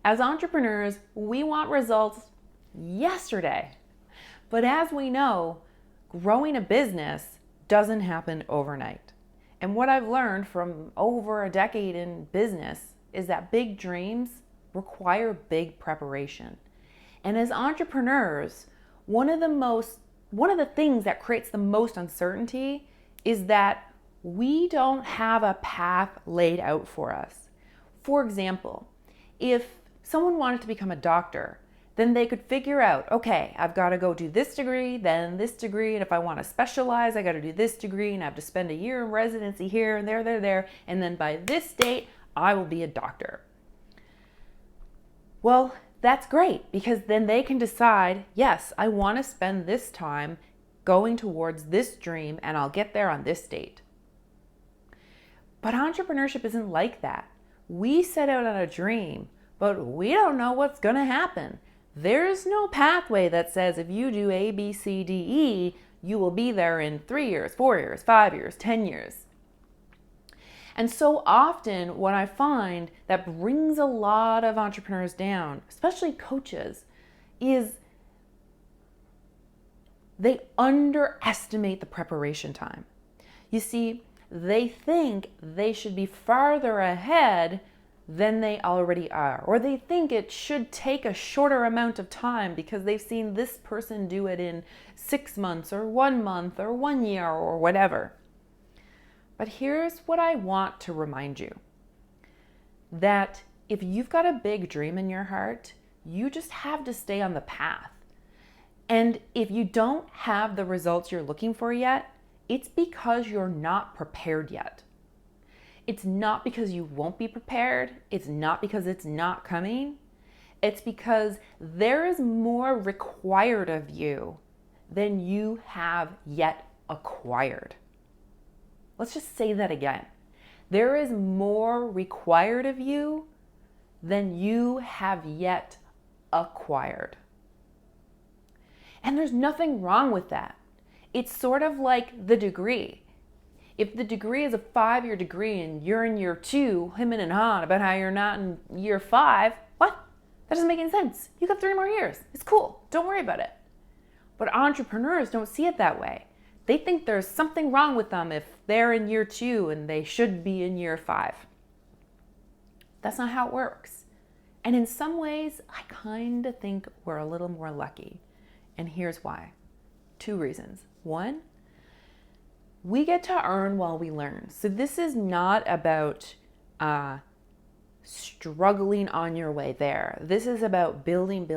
As entrepreneurs, we want results yesterday. But as we know, growing a business doesn't happen overnight. And what I've learned from over a decade in business is that big dreams require big preparation. And as entrepreneurs, one of the things that creates the most uncertainty is that we don't have a path laid out for us. For example, if someone wanted to become a doctor, then they could figure out, okay, I've got to go do this degree, then this degree, and if I want to specialize, I got to do this degree, and I have to spend a year in residency here and there, and then by this date, I will be a doctor. Well, that's great, because then they can decide, yes, I want to spend this time going towards this dream, and I'll get there on this date. But entrepreneurship isn't like that. We set out on a dream, but we don't know what's going to happen. There's no pathway that says if you do A, B, C, D, E, you will be there in 3 years, 4 years, 5 years, 10 years. And so often what I find that brings a lot of entrepreneurs down, especially coaches, is they underestimate the preparation time. You see, they think they should be farther ahead than they already are, or they think it should take a shorter amount of time because they've seen this person do it in 6 months or 1 month or 1 year or whatever. But here's what I want to remind you, that if you've got a big dream in your heart, you just have to stay on the path. And if you don't have the results you're looking for yet, it's because you're not prepared yet. It's not because you won't be prepared. It's not because it's not coming. It's because there is more required of you than you have yet acquired. Let's just say that again. There is more required of you than you have yet acquired. And there's nothing wrong with that. It's sort of like the degree. If the degree is a 5-year degree and you're in year 2, hemming and hawing about how you're not in year 5, what? That doesn't make any sense. You got 3 more years. It's cool. Don't worry about it. But entrepreneurs don't see it that way. They think there's something wrong with them if they're in year 2 and they should be in year 5. That's not how it works. And in some ways, I kind of think we're a little more lucky. And here's why. 2 reasons. 1, we get to earn while we learn. So this is not about struggling on your way there. This is about building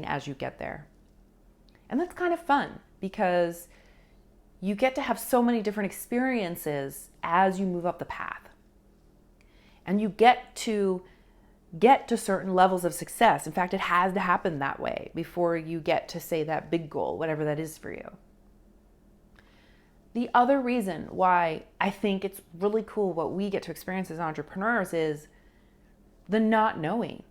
as you get there. And that's kind of fun because you get to have so many different experiences as you move up the path. And you get to certain levels of success. In fact, it has to happen that way before you get to, say, that big goal, whatever that is for you. The other reason why I think it's really cool what we get to experience as entrepreneurs is the not knowing.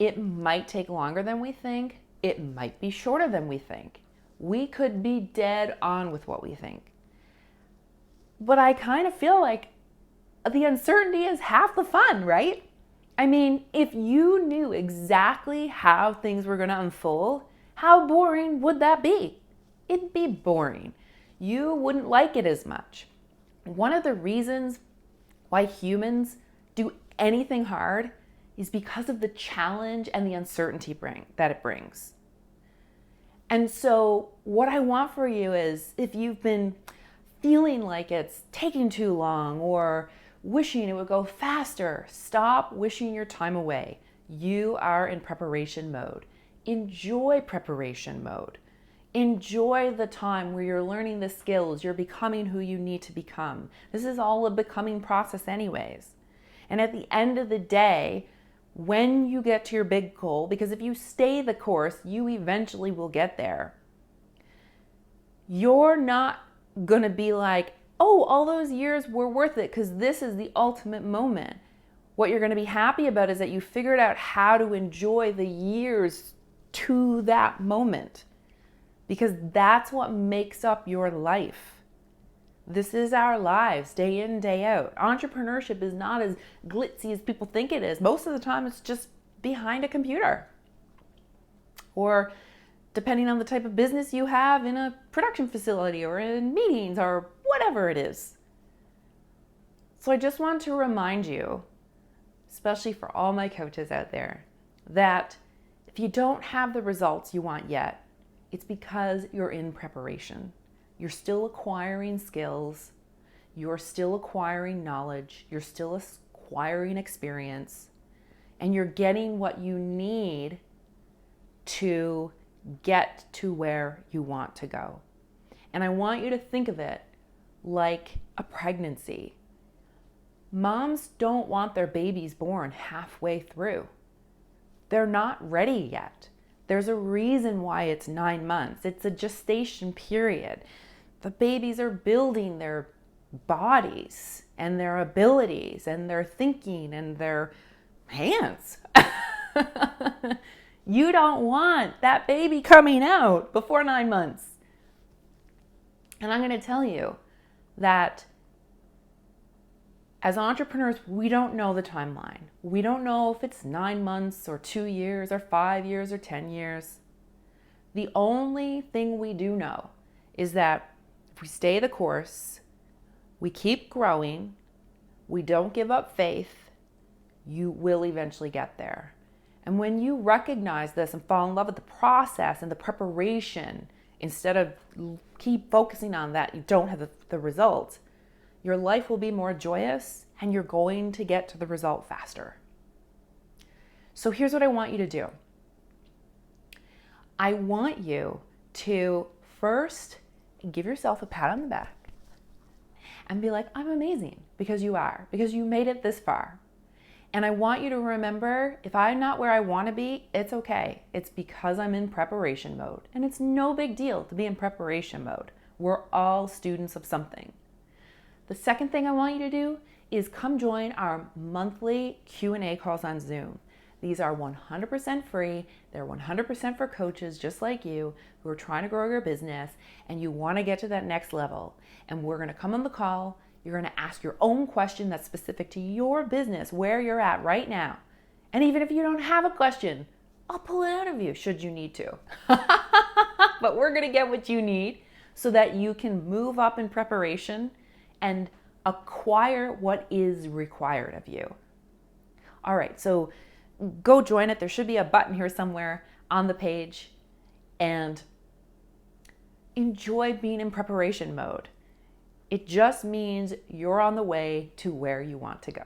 It might take longer than we think. It might be shorter than we think. We could be dead on with what we think. But I kind of feel like the uncertainty is half the fun, right? I mean, if you knew exactly how things were going to unfold, how boring would that be? It'd be boring. You wouldn't like it as much. One of the reasons why humans do anything hard is because of the challenge and the uncertainty that it brings. And so what I want for you is, if you've been feeling like it's taking too long or wishing it would go faster, stop wishing your time away. You are in preparation mode. Enjoy preparation mode. Enjoy the time where you're learning the skills, you're becoming who you need to become. This is all a becoming process anyways. And at the end of the day, when you get to your big goal, because if you stay the course, you eventually will get there. You're not going to be like, oh, all those years were worth it because this is the ultimate moment. What you're going to be happy about is that you figured out how to enjoy the years to that moment, because that's what makes up your life. This is our lives, day in, day out. Entrepreneurship is not as glitzy as people think it is. Most of the time, it's just behind a computer. Or depending on the type of business you have, in a production facility or in meetings or whatever it is. So I just want to remind you, especially for all my coaches out there, that if you don't have the results you want yet, it's because you're in preparation. You're still acquiring skills, you're still acquiring knowledge, you're still acquiring experience, and you're getting what you need to get to where you want to go. And I want you to think of it like a pregnancy. Moms don't want their babies born halfway through. They're not ready yet. There's a reason why it's 9 months. It's a gestation period. The babies are building their bodies and their abilities and their thinking and their hands. You don't want that baby coming out before 9 months. And I'm going to tell you that as entrepreneurs, we don't know the timeline. We don't know if it's 9 months or 2 years or 5 years or 10 years. The only thing we do know is that if we stay the course, we keep growing, we don't give up faith, you will eventually get there. And when you recognize this and fall in love with the process and the preparation, instead of keep focusing on that, you don't have the result, your life will be more joyous and you're going to get to the result faster. So here's what I want you to do. I want you to first give yourself a pat on the back and be like, I'm amazing, because you are, because you made it this far. And I want you to remember, if I'm not where I want to be, it's okay. It's because I'm in preparation mode. And it's no big deal to be in preparation mode. We're all students of something. The second thing I want you to do is come join our monthly Q&A calls on Zoom. These are 100% free. They're 100% for coaches just like you who are trying to grow your business and you want to get to that next level. And we're going to come on the call. You're going to ask your own question that's specific to your business, where you're at right now. And even if you don't have a question, I'll pull it out of you should you need to. But we're going to get what you need so that you can move up in preparation and acquire what is required of you. All right, so go join it. There should be a button here somewhere on the page, and enjoy being in preparation mode. It just means you're on the way to where you want to go.